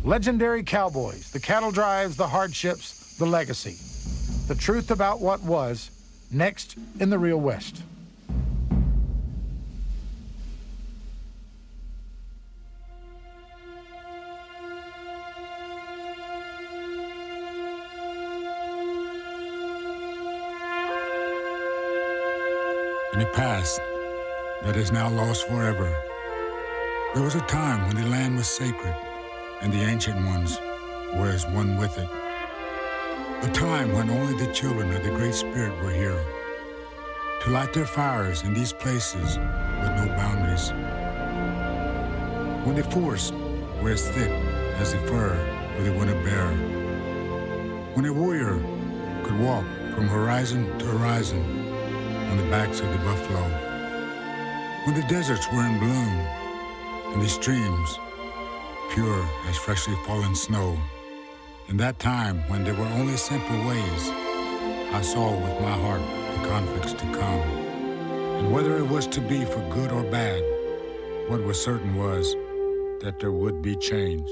Legendary cowboys, the cattle drives, the hardships, the legacy. The truth about what was, next in the Real West. In the past that is now lost forever, there was a time when the land was sacred and the ancient ones were as one with it. A time when only the children of the Great Spirit were here to light their fires in these places with no boundaries. When the forests were as thick as the fur of the winter bear. When a warrior could walk from horizon to horizon on the backs of the buffalo. When the deserts were in bloom and the streams pure as freshly fallen snow. In that time when there were only simple ways, I saw with my heart the conflicts to come. And whether it was to be for good or bad, what was certain was that there would be change.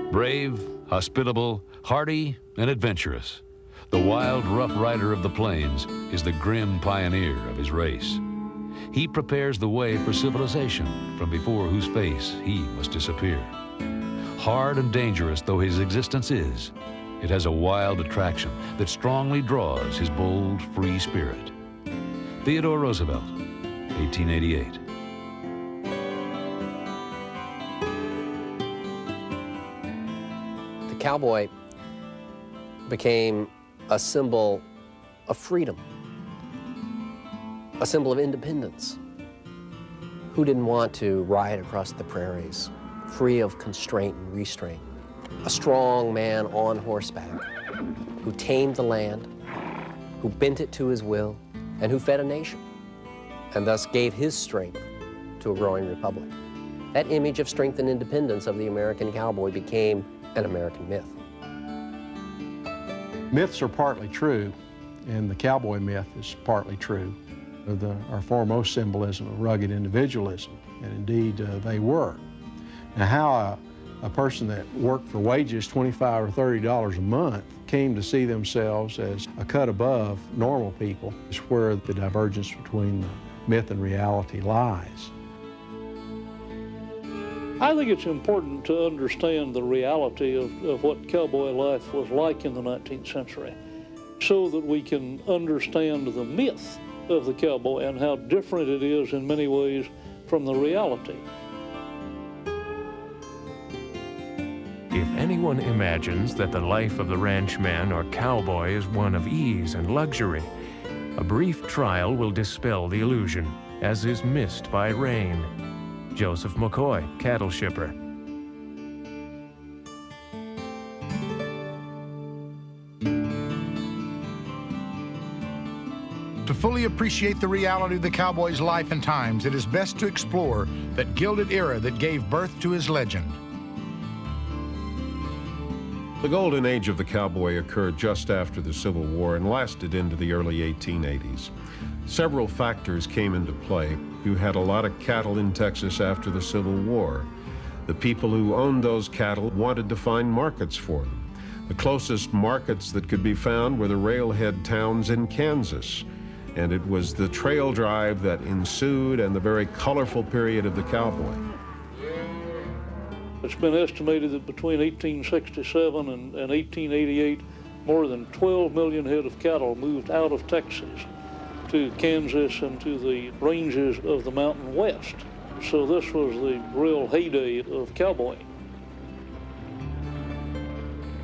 Brave, hospitable, hardy, and adventurous, the wild, rough rider of the plains is the grim pioneer of his race. He prepares the way for civilization from before whose face he must disappear. Hard and dangerous though his existence is, it has a wild attraction that strongly draws his bold, free spirit. Theodore Roosevelt, 1888. The cowboy became a symbol of freedom, a symbol of independence. Who didn't want to ride across the prairies, free of constraint and restraint? A strong man on horseback who tamed the land, who bent it to his will, and who fed a nation, and thus gave his strength to a growing republic. That image of strength and independence of the American cowboy became an American myth. Myths are partly true, and the cowboy myth is partly true. Our foremost symbolism of rugged individualism, and indeed they were. Now how a person that worked for wages $25 or $30 a month came to see themselves as a cut above normal people is where the divergence between the myth and reality lies. I think it's important to understand the reality of what cowboy life was like in the 19th century so that we can understand the myth of the cowboy and how different it is in many ways from the reality. If anyone imagines that the life of the ranchman or cowboy is one of ease and luxury, a brief trial will dispel the illusion, as is missed by rain. Joseph McCoy, cattle shipper. To fully appreciate the reality of the cowboy's life and times, it is best to explore that gilded era that gave birth to his legend. The golden age of the cowboy occurred just after the Civil War and lasted into the early 1880s. Several factors came into play. You had a lot of cattle in Texas after the Civil War. The people who owned those cattle wanted to find markets for them. The closest markets that could be found were the railhead towns in Kansas, and it was the trail drive that ensued and the very colorful period of the cowboy. It's been estimated that between 1867 and 1888, more than 12 million head of cattle moved out of Texas to Kansas and to the ranges of the Mountain West. So this was the real heyday of cowboying.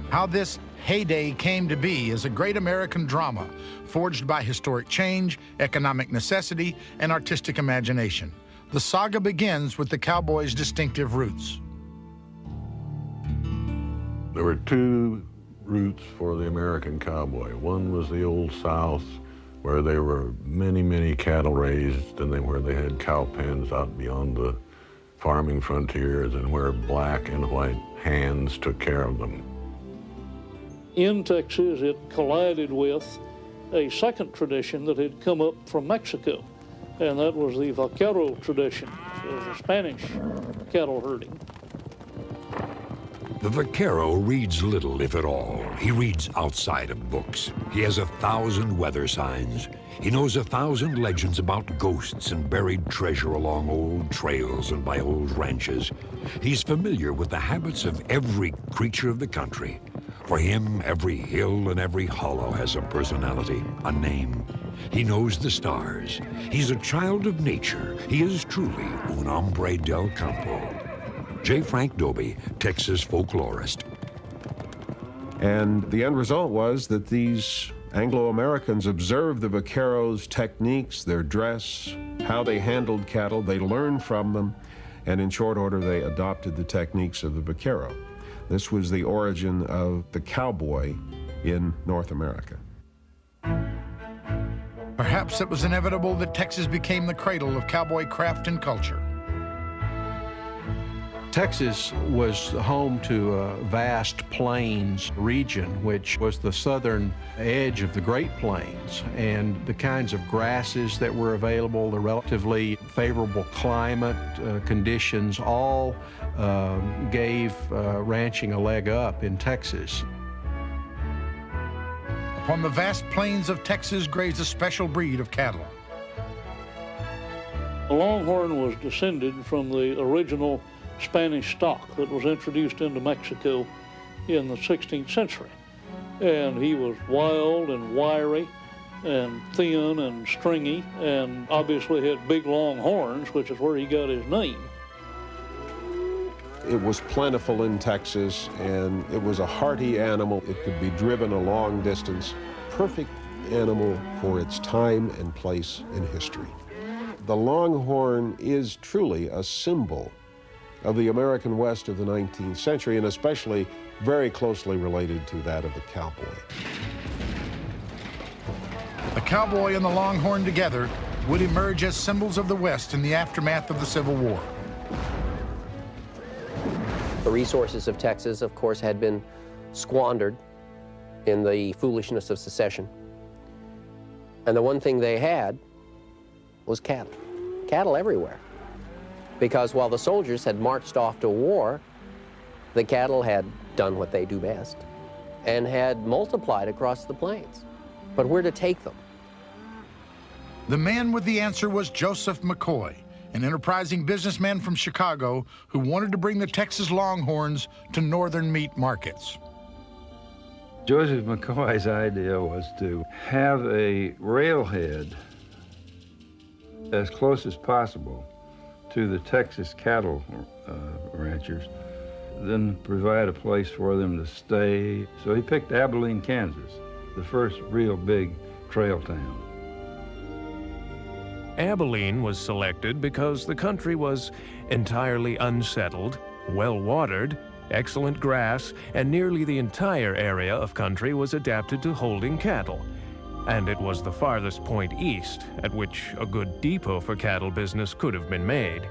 How this heyday came to be is a great American drama forged by historic change, economic necessity, and artistic imagination. The saga begins with the cowboys' distinctive roots. There were two routes for the American cowboy. One was the Old South, where there were many, many cattle raised, and where they had cow pens out beyond the farming frontiers, and where black and white hands took care of them. In Texas, it collided with a second tradition that had come up from Mexico, and that was the vaquero tradition of the Spanish cattle herding. The vaquero reads little, if at all. He reads outside of books. He has 1,000 weather signs. He knows 1,000 legends about ghosts and buried treasure along old trails and by old ranches. He's familiar with the habits of every creature of the country. For him, every hill and every hollow has a personality, a name. He knows the stars. He's a child of nature. He is truly un hombre del campo. J. Frank Dobie, Texas folklorist. And the end result was that these Anglo-Americans observed the vaqueros' techniques, their dress, how they handled cattle. They learned from them, and in short order, they adopted the techniques of the vaquero. This was the origin of the cowboy in North America. Perhaps it was inevitable that Texas became the cradle of cowboy craft and culture. Texas was home to a vast plains region, which was the southern edge of the Great Plains, and the kinds of grasses that were available, the relatively favorable climate conditions, all gave ranching a leg up in Texas. Upon the vast plains of Texas grazed a special breed of cattle. The Longhorn was descended from the original Spanish stock that was introduced into Mexico in the 16th century. And he was wild and wiry and thin and stringy, and obviously had big long horns, which is where he got his name. It was plentiful in Texas, and it was a hardy animal. It could be driven a long distance. Perfect animal for its time and place in history. The Longhorn is truly a symbol of the American West of the 19th century, and especially very closely related to that of the cowboy. The cowboy and the Longhorn together would emerge as symbols of the West in the aftermath of the Civil War. The resources of Texas, of course, had been squandered in the foolishness of secession. And the one thing they had was cattle. Cattle everywhere. Because while the soldiers had marched off to war, the cattle had done what they do best and had multiplied across the plains. But where to take them? The man with the answer was Joseph McCoy, an enterprising businessman from Chicago who wanted to bring the Texas Longhorns to northern meat markets. Joseph McCoy's idea was to have a railhead as close as possible to the Texas cattle ranchers, then provide a place for them to stay. So he picked Abilene, Kansas, the first real big trail town. Abilene was selected because the country was entirely unsettled, well-watered, excellent grass, and nearly the entire area of country was adapted to holding cattle. And it was the farthest point east at which a good depot for cattle business could have been made.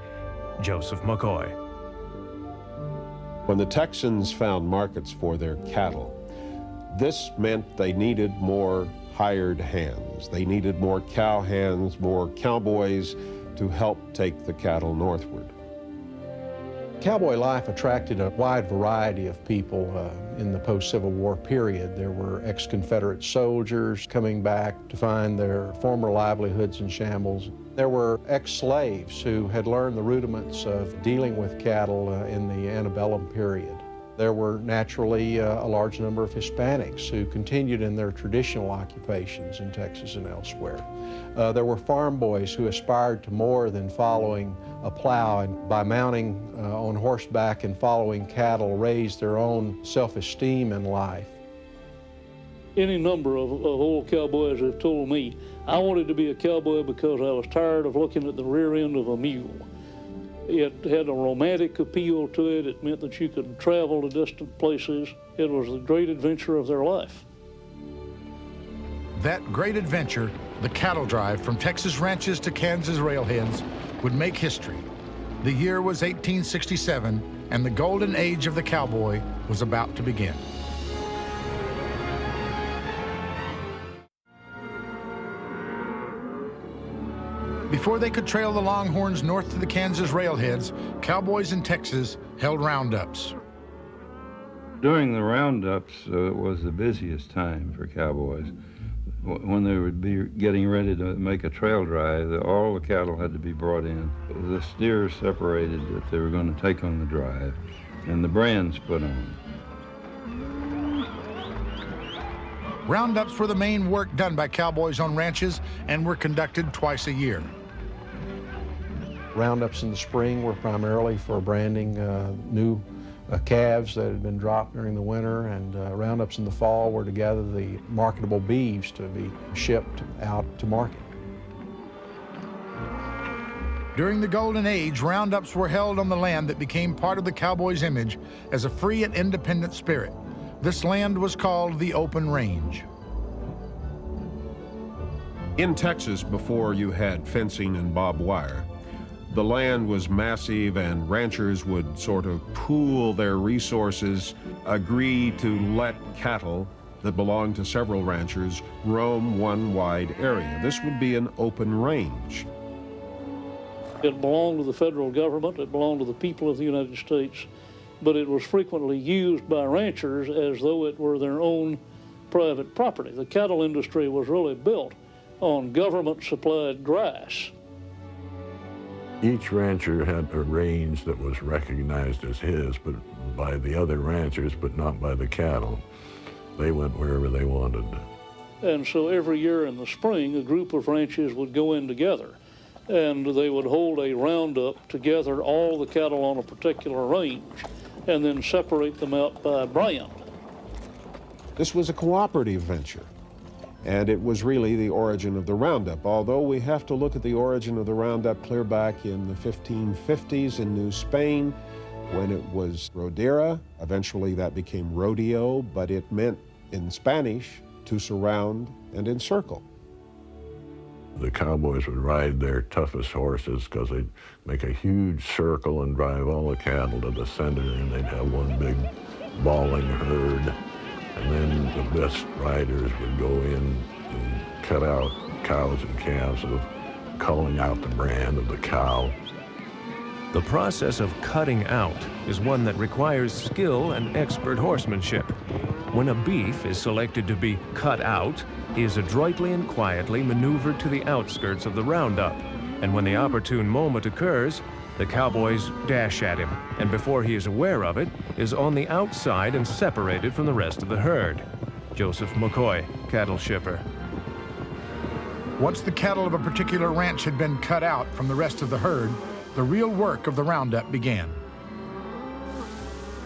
Joseph McCoy. When the Texans found markets for their cattle, this meant they needed more hired hands. They needed more cow hands, more cowboys to help take the cattle northward. Cowboy life attracted a wide variety of people in the post-Civil War period. There were ex-Confederate soldiers coming back to find their former livelihoods in shambles. There were ex-slaves who had learned the rudiments of dealing with cattle in the antebellum period. There were naturally a large number of Hispanics who continued in their traditional occupations in Texas and elsewhere. There were farm boys who aspired to more than following a plow, and by mounting on horseback and following cattle raised their own self-esteem in life. Any number of old cowboys have told me, I wanted to be a cowboy because I was tired of looking at the rear end of a mule. It had a romantic appeal to it. It meant that you could travel to distant places. It was the great adventure of their life. That great adventure, the cattle drive from Texas ranches to Kansas railheads, would make history. The year was 1867, and the golden age of the cowboy was about to begin. Before they could trail the Longhorns north to the Kansas railheads, cowboys in Texas held roundups. During the roundups, it was the busiest time for cowboys. When they would be getting ready to make a trail drive, all the cattle had to be brought in. The steers separated that they were going to take on the drive, and the brands put on. Roundups were the main work done by cowboys on ranches and were conducted twice a year. Roundups in the spring were primarily for branding new calves that had been dropped during the winter, and roundups in the fall were to gather the marketable beeves to be shipped out to market. During the Golden Age, roundups were held on the land that became part of the cowboy's image as a free and independent spirit. This land was called the Open Range. In Texas, before you had fencing and barbed wire, the land was massive, and ranchers would sort of pool their resources, agree to let cattle that belonged to several ranchers roam one wide area. This would be an open range. It belonged to the federal government, it belonged to the people of the United States, but it was frequently used by ranchers as though it were their own private property. The cattle industry was really built on government-supplied grass. Each rancher had a range that was recognized as his, but by the other ranchers, but not by the cattle. They went wherever they wanted. And so every year in the spring, a group of ranches would go in together, and they would hold a roundup to gather all the cattle on a particular range, and then separate them out by brand. This was a cooperative venture, and it was really the origin of the roundup, although we have to look at the origin of the roundup clear back in the 1550s in New Spain, when it was rodera. Eventually that became rodeo, but it meant in Spanish to surround and encircle. The cowboys would ride their toughest horses because they'd make a huge circle and drive all the cattle to the center, and they'd have one big bawling herd. And then the best riders would go in and cut out cows and calves, of calling out the brand of the cow. The process of cutting out is one that requires skill and expert horsemanship. When a beef is selected to be cut out, he is adroitly and quietly maneuvered to the outskirts of the roundup, and when the opportune moment occurs, the cowboys dash at him, and before he is aware of it, is on the outside and separated from the rest of the herd. Joseph McCoy, cattle shipper. Once the cattle of a particular ranch had been cut out from the rest of the herd, the real work of the roundup began.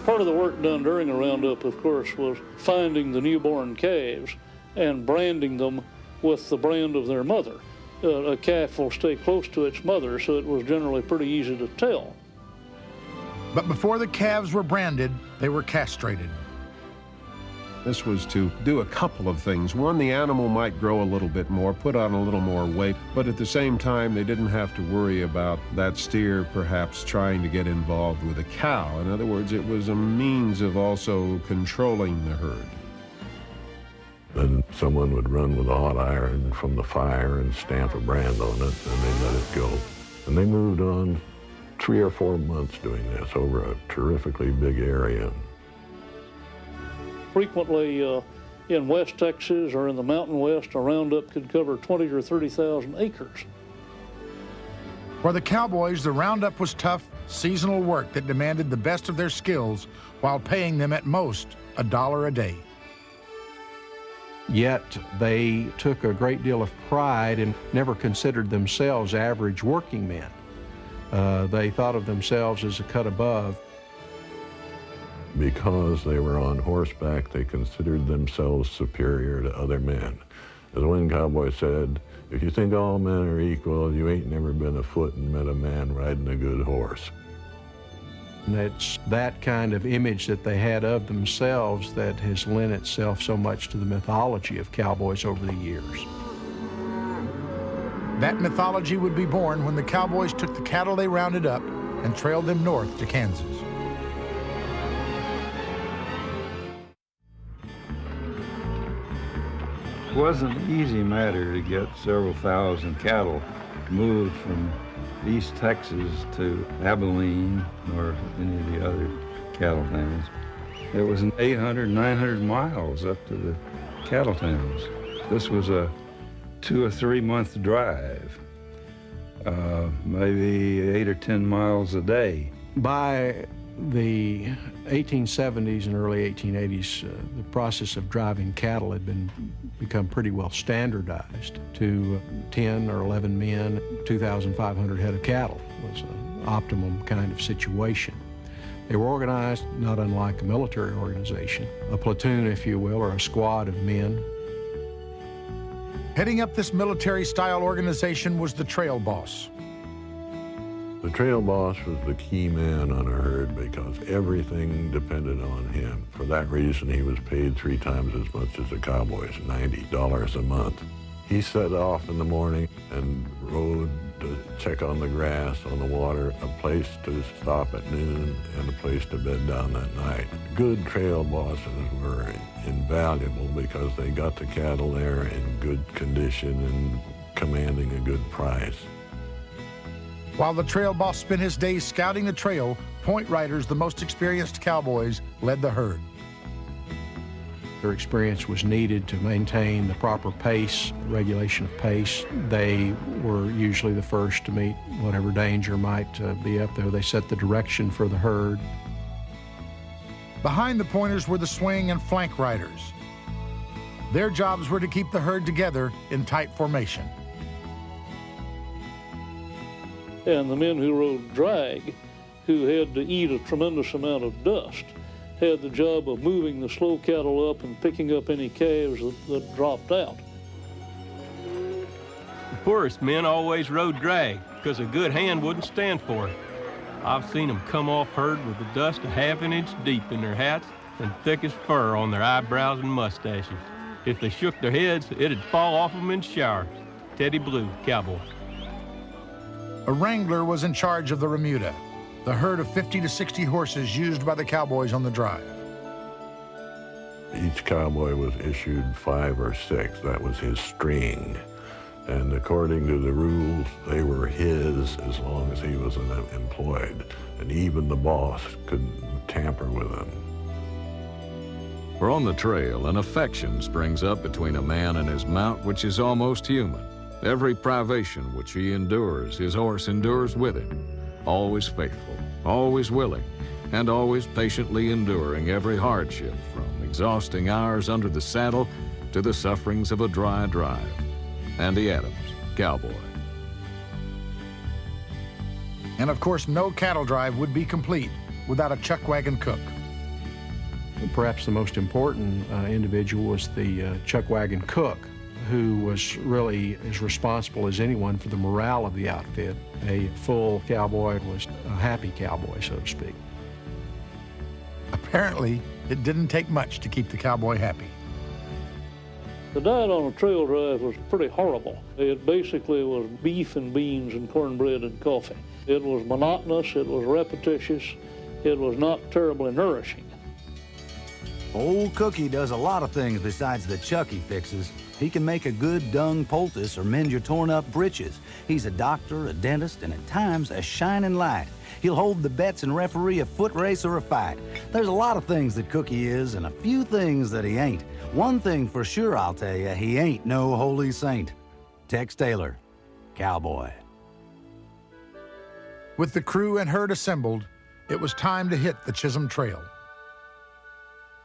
Part of the work done during a roundup, of course, was finding the newborn calves and branding them with the brand of their mother. A calf will stay close to its mother, so it was generally pretty easy to tell. But before the calves were branded, they were castrated. This was to do a couple of things. One, the animal might grow a little bit more, put on a little more weight, but at the same time, they didn't have to worry about that steer perhaps trying to get involved with a cow. In other words, it was a means of also controlling the herd. Then someone would run with a hot iron from the fire and stamp a brand on it, and they let it go. And they moved on 3 or 4 months doing this over a terrifically big area. Frequently in West Texas or in the Mountain West, a roundup could cover 20 or 30,000 acres. For the cowboys, the roundup was tough, seasonal work that demanded the best of their skills while paying them at most $1 a day. Yet they took a great deal of pride and never considered themselves average working men. They thought of themselves as a cut above. Because they were on horseback, they considered themselves superior to other men. As one cowboy said, "If you think all men are equal, you ain't never been afoot and met a man riding a good horse." And it's that kind of image that they had of themselves that has lent itself so much to the mythology of cowboys over the years. That mythology would be born when the cowboys took the cattle they rounded up and trailed them north to Kansas. It wasn't an easy matter to get several thousand cattle moved from East Texas to Abilene or any of the other cattle towns. It was 800, 900 miles up to the cattle towns. This was a 2 or 3 month drive, maybe 8 or 10 miles a day. By the 1870s and early 1880s, the process of driving cattle had become pretty well standardized to 10 or 11 men, 2,500 head of cattle was an optimum kind of situation. They were organized not unlike a military organization, a platoon, if you will, or a squad of men. Heading up this military-style organization was the trail boss. The trail boss was the key man on a herd because everything depended on him. For that reason, he was paid 3 times as much as the cowboys, $90 a month. He set off in the morning and rode to check on the grass, on the water, a place to stop at noon, and a place to bed down that night. Good trail bosses were invaluable because they got the cattle there in good condition and commanding a good price. While the trail boss spent his days scouting the trail, point riders, the most experienced cowboys, led the herd. Their experience was needed to maintain the proper pace, regulation of pace. They were usually the first to meet whatever danger might be up there. They set the direction for the herd. Behind the pointers were the swing and flank riders. Their jobs were to keep the herd together in tight formation. And the men who rode drag, who had to eat a tremendous amount of dust, had the job of moving the slow cattle up and picking up any calves that dropped out. The poorest men always rode drag because a good hand wouldn't stand for it. I've seen them come off herd with the dust a half an inch deep in their hats and thick as fur on their eyebrows and mustaches. If they shook their heads, it'd fall off them in showers. Teddy Blue, cowboy. A wrangler was in charge of the remuda, the herd of 50 to 60 horses used by the cowboys on the drive. Each cowboy was issued 5 or 6. That was his string. And according to the rules, they were his as long as he was employed. And even the boss couldn't tamper with them. For on the trail, an affection springs up between a man and his mount which is almost human. Every privation which he endures, his horse endures with him, always faithful, always willing, and always patiently enduring every hardship, from exhausting hours under the saddle to the sufferings of a dry drive. Andy Adams, cowboy. And of course, no cattle drive would be complete without a chuck wagon cook. Perhaps the most important individual was the chuck wagon cook, who was really as responsible as anyone for the morale of the outfit. A full cowboy was a happy cowboy, so to speak. Apparently, it didn't take much to keep the cowboy happy. The diet on a trail drive was pretty horrible. It basically was beef and beans and cornbread and coffee. It was monotonous, it was repetitious, it was not terribly nourishing. Old Cookie does a lot of things besides the chuck he fixes. He can make a good dung poultice or mend your torn-up britches. He's a doctor, a dentist, and at times a shining light. He'll hold the bets and referee a foot race or a fight. There's a lot of things that Cookie is and a few things that he ain't. One thing for sure, I'll tell you, he ain't no holy saint. Tex Taylor, cowboy. With the crew and herd assembled, it was time to hit the Chisholm Trail.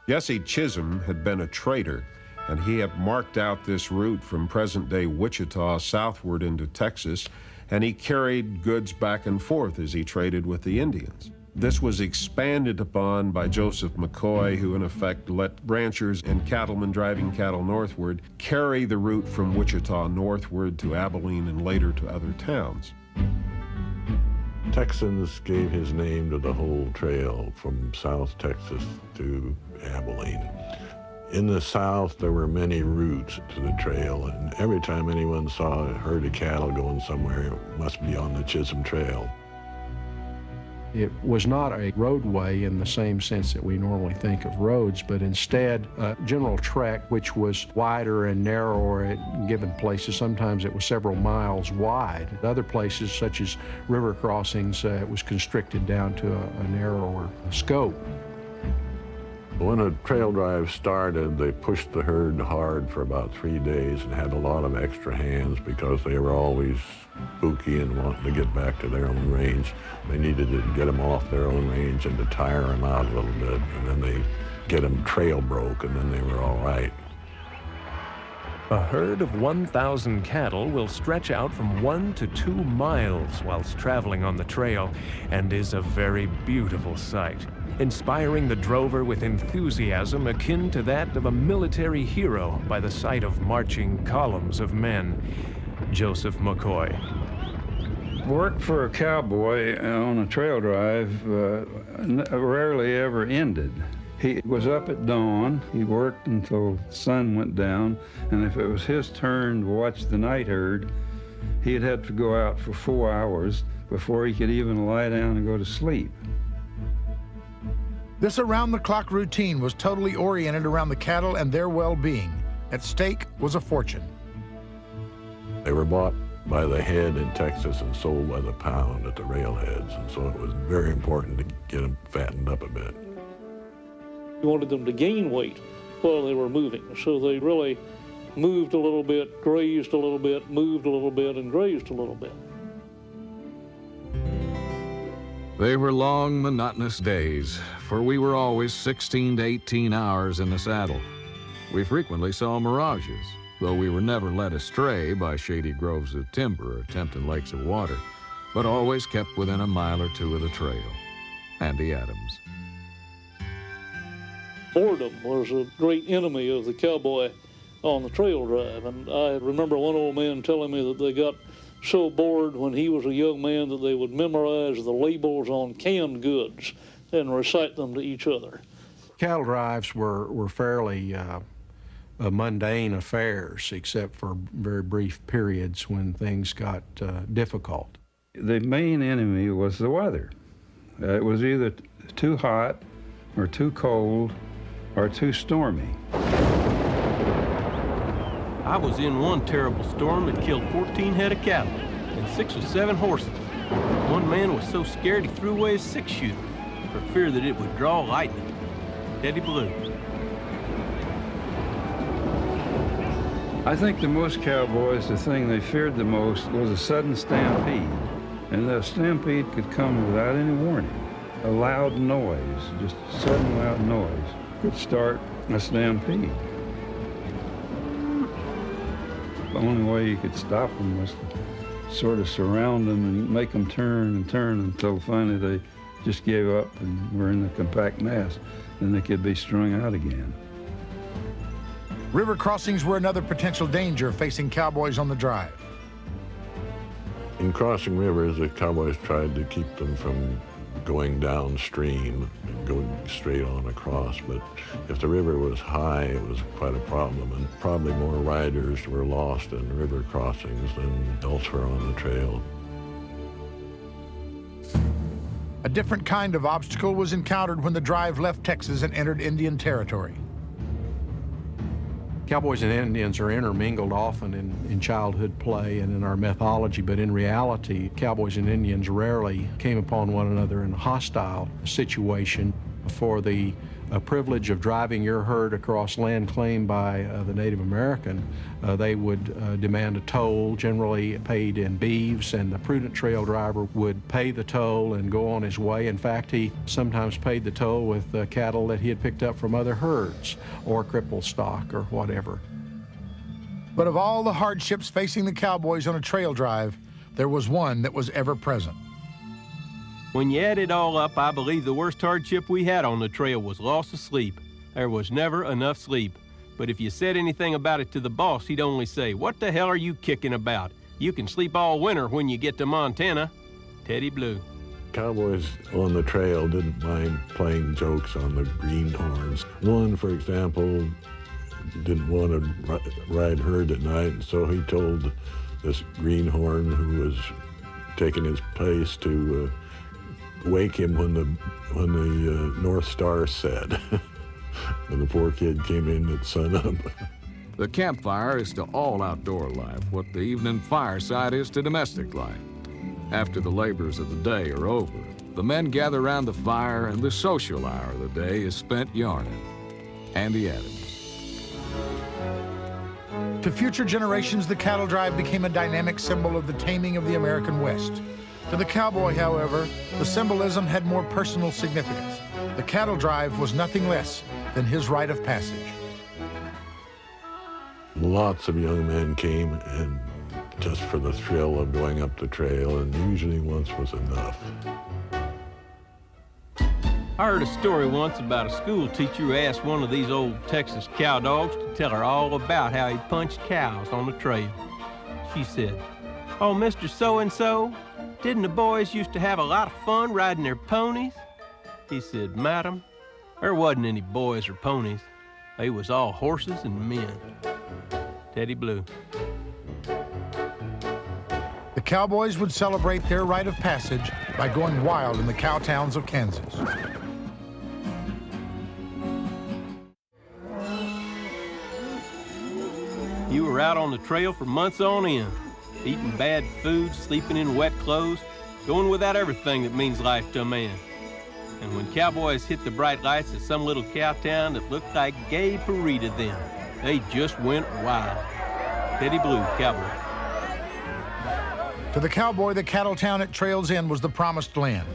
Jesse Chisholm had been a trader, and he had marked out this route from present-day Wichita southward into Texas, and he carried goods back and forth as he traded with the Indians. This was expanded upon by Joseph McCoy, who in effect let ranchers and cattlemen driving cattle northward carry the route from Wichita northward to Abilene and later to other towns. Texans gave his name to the whole trail from South Texas to Abilene. In the South, there were many routes to the trail, and every time anyone saw a herd of cattle going somewhere, it must be on the Chisholm Trail. It was not a roadway in the same sense that we normally think of roads, but instead a general track which was wider and narrower at given places. Sometimes it was several miles wide. At other places, such as river crossings, it was constricted down to a narrower scope. When a trail drive started, they pushed the herd hard for about 3 days and had a lot of extra hands because they were always spooky and wanting to get back to their own range. They needed to get them off their own range and to tire them out a little bit, and then they get them trail broke, and then they were all right. A herd of 1,000 cattle will stretch out from 1 to 2 miles whilst traveling on the trail and is a very beautiful sight, inspiring the drover with enthusiasm akin to that of a military hero by the sight of marching columns of men. Joseph McCoy. Work for a cowboy on a trail drive rarely ever ended. He was up at dawn, he worked until the sun went down, and if it was his turn to watch the night herd, he'd have to go out for 4 hours before he could even lie down and go to sleep. This around-the-clock routine was totally oriented around the cattle and their well-being. At stake was a fortune. They were bought by the head in Texas and sold by the pound at the railheads, and so it was very important to get them fattened up a bit. We wanted them to gain weight while they were moving, so they really moved a little bit, grazed a little bit, moved a little bit, and grazed a little bit. They were long, monotonous days, for we were always 16 to 18 hours in the saddle. We frequently saw mirages, though we were never led astray by shady groves of timber or tempting lakes of water, but always kept within a mile or two of the trail. Andy Adams. Boredom was a great enemy of the cowboy on the trail drive, and I remember one old man telling me that they got so bored when he was a young man that they would memorize the labels on canned goods and recite them to each other. Cattle drives were fairly mundane affairs, except for very brief periods when things got difficult. The main enemy was the weather. It was either too hot or too cold or too stormy. I was in one terrible storm that killed 14 head of cattle and 6 or 7 horses. One man was so scared he threw away his 6-shooter for fear that it would draw lightning. Teddy Blue. I think to most cowboys, the thing they feared the most was a sudden stampede. And the stampede could come without any warning. A loud noise, just a sudden loud noise, could start a stampede. The only way you could stop them was to sort of surround them and make them turn and turn until finally they just gave up and were in a compact mass. Then they could be strung out again. River crossings were another potential danger facing cowboys on the drive. In crossing rivers, the cowboys tried to keep them from going downstream and going straight on across, but if the river was high, it was quite a problem, and probably more riders were lost in river crossings than elsewhere on the trail. A different kind of obstacle was encountered when the drive left Texas and entered Indian territory. Cowboys and Indians are intermingled often in childhood play and in our mythology, but in reality, cowboys and Indians rarely came upon one another in a hostile situation. For the privilege of driving your herd across land claimed by the Native American, they would demand a toll, generally paid in beeves, and the prudent trail driver would pay the toll and go on his way. In fact, he sometimes paid the toll with cattle that he had picked up from other herds or crippled stock or whatever. But of all the hardships facing the cowboys on a trail drive, there was one that was ever present. When you add it all up, I believe the worst hardship we had on the trail was loss of sleep. There was never enough sleep. But if you said anything about it to the boss, he'd only say, "What the hell are you kicking about? You can sleep all winter when you get to Montana." Teddy Blue. Cowboys on the trail didn't mind playing jokes on the greenhorns. One, for example, didn't want to ride herd at night, so he told this greenhorn who was taking his place to wake him when the North Star set. And the poor kid came in at sunup. The campfire is to all outdoor life what the evening fireside is to domestic life. After the labors of the day are over, the men gather around the fire and the social hour of the day is spent yarning. Andy Adams. To future generations, the cattle drive became a dynamic symbol of the taming of the American West. To the cowboy, however, the symbolism had more personal significance. The cattle drive was nothing less than his rite of passage. Lots of young men came, and just for the thrill of going up the trail, and usually once was enough. I heard a story once about a school teacher who asked one of these old Texas cow dogs to tell her all about how he punched cows on the trail. She said, "Oh, Mr. So-and-so, didn't the boys used to have a lot of fun riding their ponies?" He said, "Madam, there wasn't any boys or ponies. They was all horses and men." Teddy Blue. The cowboys would celebrate their rite of passage by going wild in the cow towns of Kansas. You were out on the trail for months on end, eating bad food, sleeping in wet clothes, going without everything that means life to a man. And when cowboys hit the bright lights of some little cow town that looked like gay Paris to them, they just went wild. Teddy Blue, Cowboy. To the cowboy, the cattle town at Trail's End was the promised land.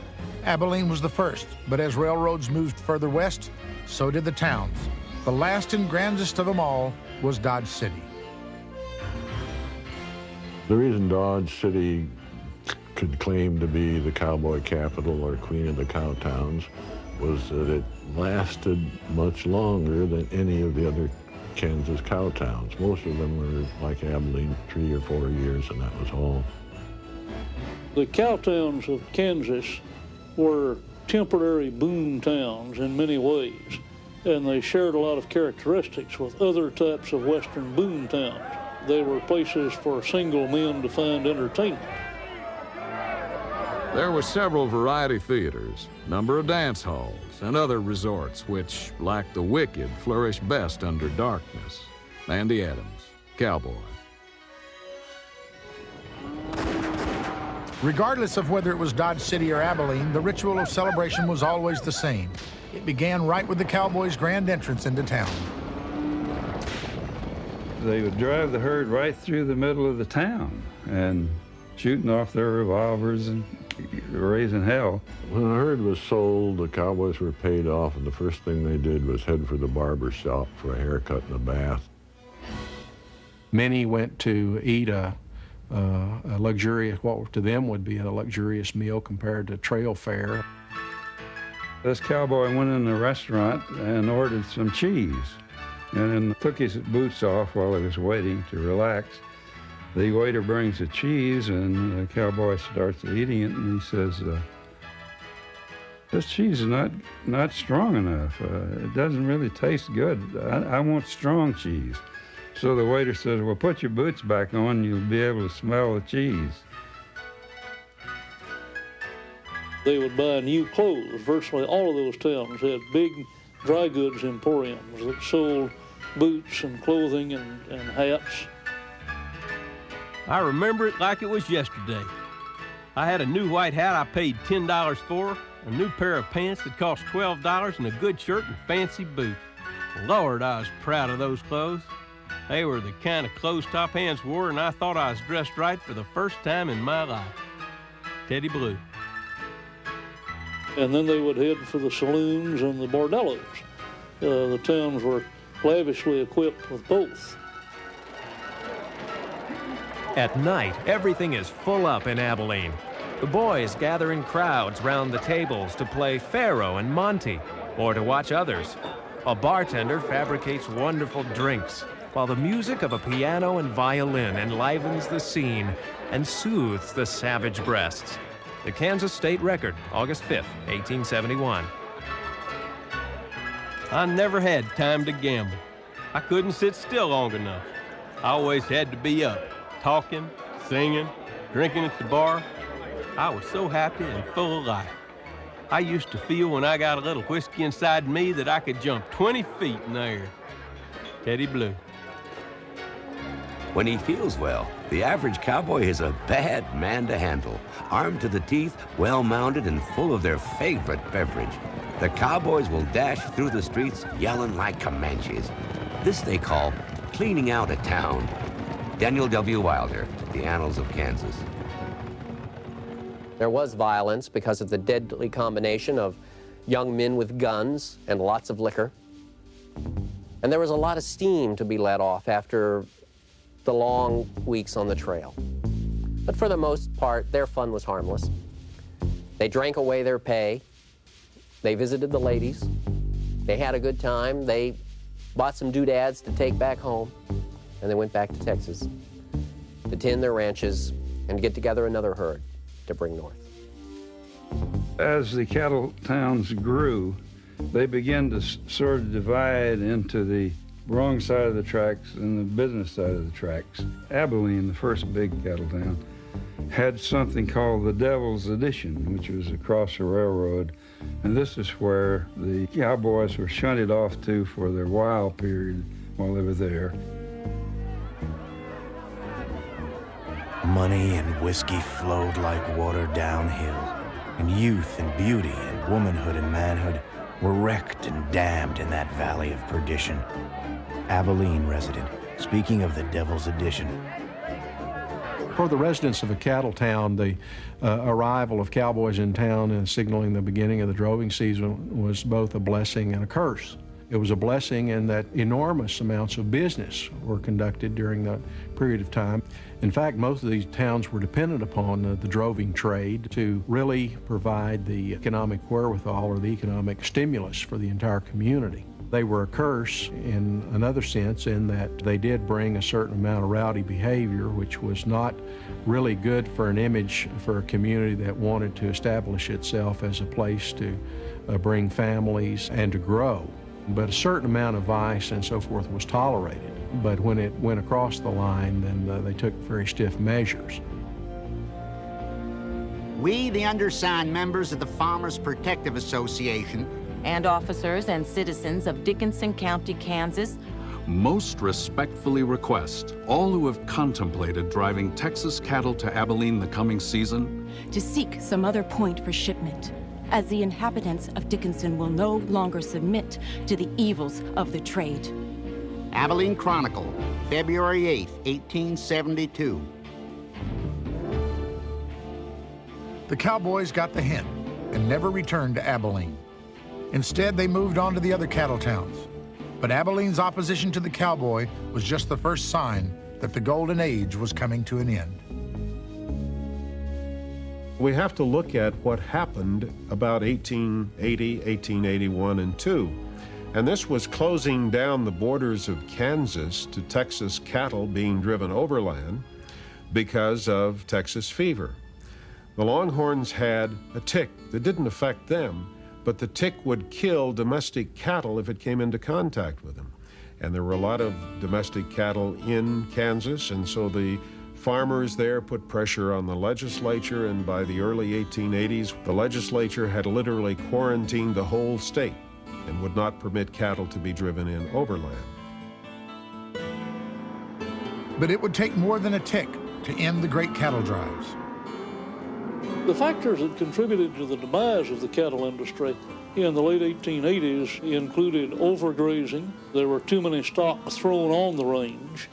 Abilene was the first, but as railroads moved further west, so did the towns. The last and grandest of them all was Dodge City. The reason Dodge City could claim to be the cowboy capital or queen of the cow towns was that it lasted much longer than any of the other Kansas cow towns. Most of them were like Abilene, 3 or 4 years, and that was all. The cow towns of Kansas were temporary boom towns in many ways, and they shared a lot of characteristics with other types of western boom towns. They were places for single men to find entertainment. There were several variety theaters, number of dance halls, and other resorts which, like the wicked, flourish best under darkness. Andy Adams, Cowboy. Regardless of whether it was Dodge City or Abilene, the ritual of celebration was always the same. It began right with the cowboys' grand entrance into town. They would drive the herd right through the middle of the town and shooting off their revolvers and raising hell. When a herd was sold, the cowboys were paid off, and the first thing they did was head for the barber shop for a haircut and a bath. Many went to eat a luxurious, what to them would be a luxurious meal compared to trail fare. This cowboy went in a restaurant and ordered some cheese and then took his boots off while he was waiting to relax. The waiter brings the cheese and the cowboy starts eating it, and he says, "This cheese is not strong enough. It doesn't really taste good. I want strong cheese." So the waiter says, "Well, put your boots back on, you'll be able to smell the cheese." They would buy new clothes. Virtually all of those towns had big dry goods emporiums that sold boots and clothing and hats. I remember it like it was yesterday. I had a new white hat I paid $10 for, a new pair of pants that cost $12, and a good shirt and fancy boots. Lord, I was proud of those clothes. They were the kind of clothes top hands wore, and I thought I was dressed right for the first time in my life. Teddy Blue. And then they would head for the saloons and the bordellos. The towns were lavishly equipped with both. At night, everything is full up in Abilene. The boys gather in crowds round the tables to play Pharaoh and Monty, or to watch others. A bartender fabricates wonderful drinks, while the music of a piano and violin enlivens the scene and soothes the savage breasts. The Kansas State Record, August 5th, 1871. I never had time to gamble. I couldn't sit still long enough. I always had to be up, talking, singing, drinking at the bar. I was so happy and full of life. I used to feel when I got a little whiskey inside me that I could jump 20 feet in the air. Teddy Blue. When he feels well, the average cowboy is a bad man to handle. Armed to the teeth, well-mounted, and full of their favorite beverage. The cowboys will dash through the streets yelling like Comanches. This they call cleaning out a town. Daniel W. Wilder, The Annals of Kansas. There was violence because of the deadly combination of young men with guns and lots of liquor. And there was a lot of steam to be let off after the long weeks on the trail. But for the most part, their fun was harmless. They drank away their pay. They visited the ladies. They had a good time. They bought some doodads to take back home. And they went back to Texas to tend their ranches and get together another herd to bring north. As the cattle towns grew, they began to sort of divide into the wrong side of the tracks and the business side of the tracks. Abilene, the first big cattle town, had something called the Devil's Addition, which was across the railroad. And this is where the cowboys were shunted off to for their wild period while they were there. Money and whiskey flowed like water downhill, and youth and beauty and womanhood and manhood were wrecked and damned in that valley of perdition. Abilene resident, speaking of the Devil's Addition. For the residents of a cattle town, the arrival of cowboys in town and signaling the beginning of the droving season was both a blessing and a curse. It was a blessing in that enormous amounts of business were conducted during that period of time. In fact, most of these towns were dependent upon the droving trade to really provide the economic wherewithal or the economic stimulus for the entire community. They were a curse in another sense in that they did bring a certain amount of rowdy behavior, which was not really good for an image for a community that wanted to establish itself as a place to bring families and to grow. But a certain amount of vice and so forth was tolerated. But when it went across the line, then they took very stiff measures. We, the undersigned members of the Farmers Protective Association, and officers and citizens of Dickinson County, Kansas, most respectfully request all who have contemplated driving Texas cattle to Abilene the coming season to seek some other point for shipment, as the inhabitants of Dickinson will no longer submit to the evils of the trade. Abilene Chronicle, February 8, 1872. The cowboys got the hint and never returned to Abilene. Instead, they moved on to the other cattle towns. But Abilene's opposition to the cowboy was just the first sign that the golden age was coming to an end. We have to look at what happened about 1880, 1881, and 2. And this was closing down the borders of Kansas to Texas cattle being driven overland because of Texas fever. The Longhorns had a tick that didn't affect them, but the tick would kill domestic cattle if it came into contact with them. And there were a lot of domestic cattle in Kansas, and so the farmers there put pressure on the legislature, and by the early 1880s, the legislature had literally quarantined the whole state and would not permit cattle to be driven in overland. But it would take more than a tick to end the great cattle drives. The factors that contributed to the demise of the cattle industry in the late 1880s included overgrazing. There were too many stock thrown on the range,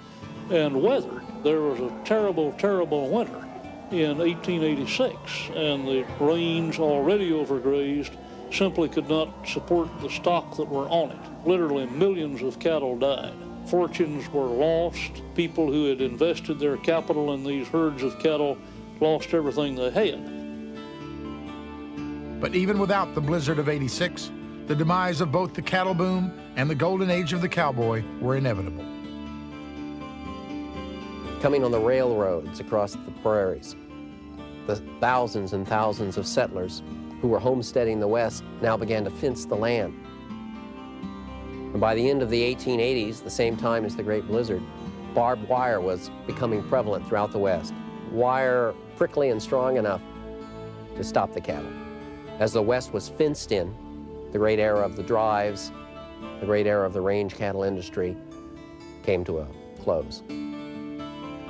and weather. There was a terrible, terrible winter in 1886, and the range, already overgrazed, simply could not support the stock that were on it. Literally millions of cattle died. Fortunes were lost. People who had invested their capital in these herds of cattle lost everything they had. But even without the blizzard of '86, the demise of both the cattle boom and the golden age of the cowboy were inevitable. Coming on the railroads across the prairies, the thousands and thousands of settlers who were homesteading the West now began to fence the land. And by the end of the 1880s, the same time as the Great Blizzard, barbed wire was becoming prevalent throughout the West. Wire prickly and strong enough to stop the cattle. As the West was fenced in, the great era of the drives, the great era of the range cattle industry came to a close.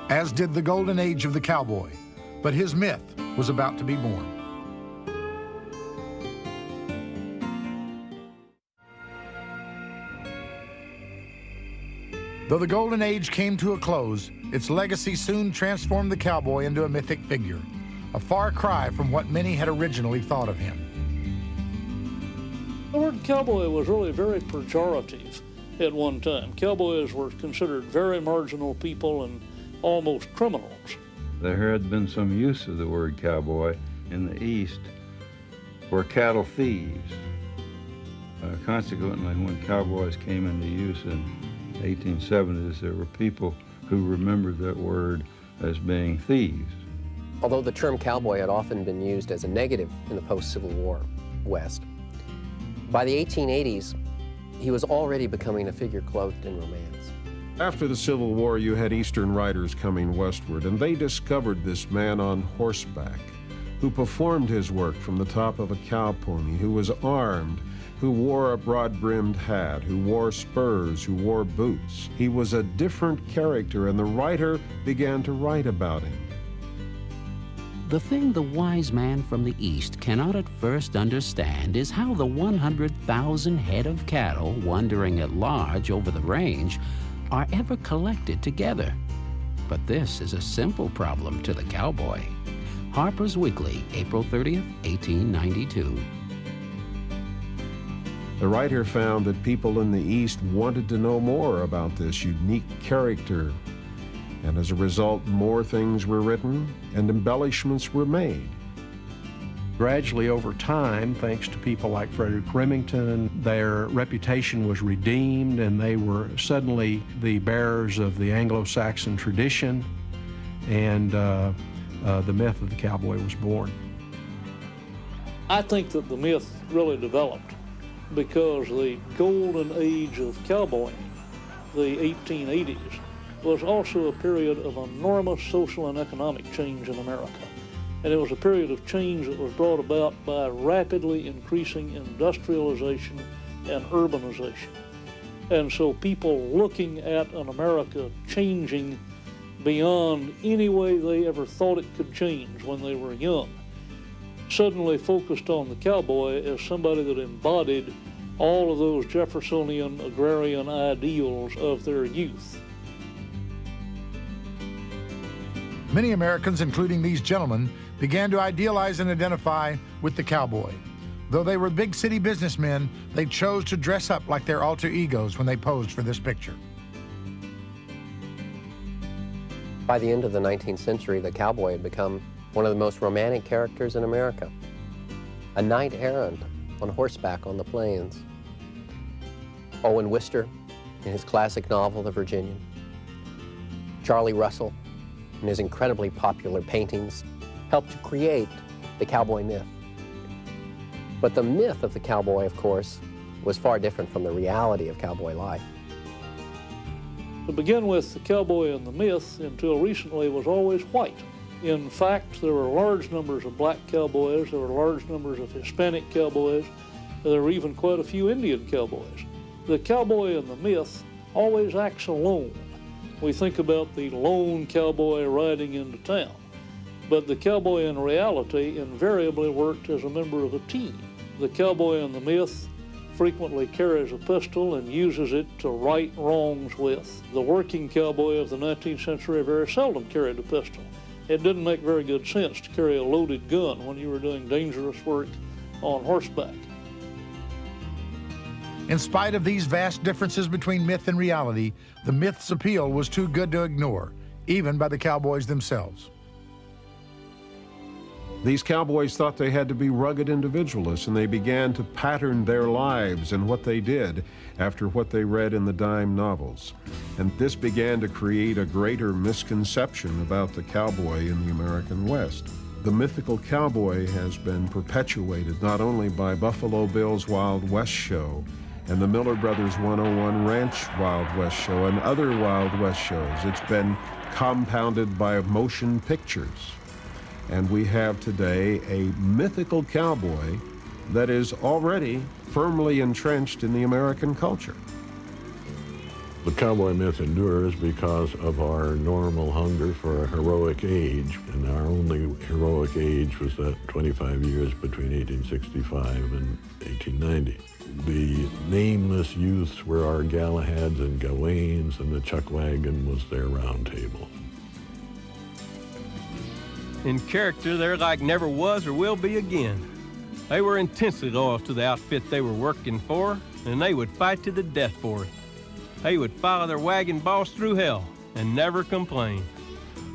As did the golden age of the cowboy, but his myth was about to be born. Though the golden age came to a close, its legacy soon transformed the cowboy into a mythic figure, a far cry from what many had originally thought of him. The word cowboy was really very pejorative at one time. Cowboys were considered very marginal people and almost criminals. There had been some use of the word cowboy in the East for cattle thieves. Consequently, when cowboys came into use in the 1870s, there were people who remembered that word as being thieves. Although the term cowboy had often been used as a negative in the post-Civil War West, by the 1880s, he was already becoming a figure clothed in romance. After the Civil War, you had Eastern riders coming westward, and they discovered this man on horseback who performed his work from the top of a cow pony, who was armed, who wore a broad-brimmed hat, who wore spurs, who wore boots. He was a different character, and the writer began to write about him. The thing the wise man from the East cannot at first understand is how the 100,000 head of cattle wandering at large over the range are ever collected together. But this is a simple problem to the cowboy. Harper's Weekly, April 30th, 1892. The writer found that people in the East wanted to know more about this unique character, and as a result, more things were written and embellishments were made. Gradually over time, thanks to people like Frederick Remington, their reputation was redeemed and they were suddenly the bearers of the Anglo-Saxon tradition, and the myth of the cowboy was born. I think that the myth really developed because the golden age of cowboying, the 1880s, was also a period of enormous social and economic change in America. And it was a period of change that was brought about by rapidly increasing industrialization and urbanization. And so people looking at an America changing beyond any way they ever thought it could change when they were young, suddenly focused on the cowboy as somebody that embodied all of those Jeffersonian agrarian ideals of their youth. Many Americans, including these gentlemen, began to idealize and identify with the cowboy. Though they were big city businessmen, they chose to dress up like their alter egos when they posed for this picture. By the end of the 19th century, the cowboy had become one of the most romantic characters in America. A knight errant on horseback on the plains. Owen Wister in his classic novel, The Virginian. Charlie Russell in his incredibly popular paintings helped to create the cowboy myth. But the myth of the cowboy, of course, was far different from the reality of cowboy life. To begin with, the cowboy in the myth, until recently, was always white. In fact, there were large numbers of black cowboys, there were large numbers of Hispanic cowboys, and there were even quite a few Indian cowboys. The cowboy in the myth always acts alone. We think about the lone cowboy riding into town, but the cowboy in reality invariably worked as a member of a team. The cowboy in the myth frequently carries a pistol and uses it to right wrongs with. The working cowboy of the 19th century very seldom carried a pistol. It didn't make very good sense to carry a loaded gun when you were doing dangerous work on horseback. In spite of these vast differences between myth and reality, the myth's appeal was too good to ignore, even by the cowboys themselves. These cowboys thought they had to be rugged individualists, and they began to pattern their lives and what they did after what they read in the dime novels. And this began to create a greater misconception about the cowboy in the American West. The mythical cowboy has been perpetuated not only by Buffalo Bill's Wild West show and the Miller Brothers 101 Ranch Wild West show and other Wild West shows. It's been compounded by motion pictures. And we have today a mythical cowboy that is already firmly entrenched in the American culture. The cowboy myth endures because of our normal hunger for a heroic age, and our only heroic age was that 25 years between 1865 and 1890. The nameless youths were our Galahads and Gawains, and the chuck wagon was their round table. In character, they're like never was or will be again. They were intensely loyal to the outfit they were working for, and they would fight to the death for it. They would follow their wagon boss through hell and never complain.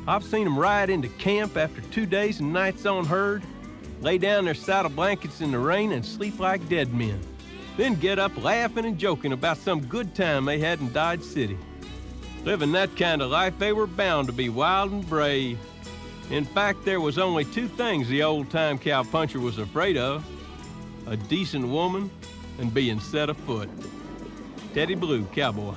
I've seen them ride into camp after 2 days and nights on herd, lay down their saddle blankets in the rain and sleep like dead men, then get up laughing and joking about some good time they had in Dodge City. Living that kind of life, they were bound to be wild and brave. In fact, there was only 2 things the old-time cowpuncher was afraid of: a decent woman and being set afoot. Teddy Blue, cowboy.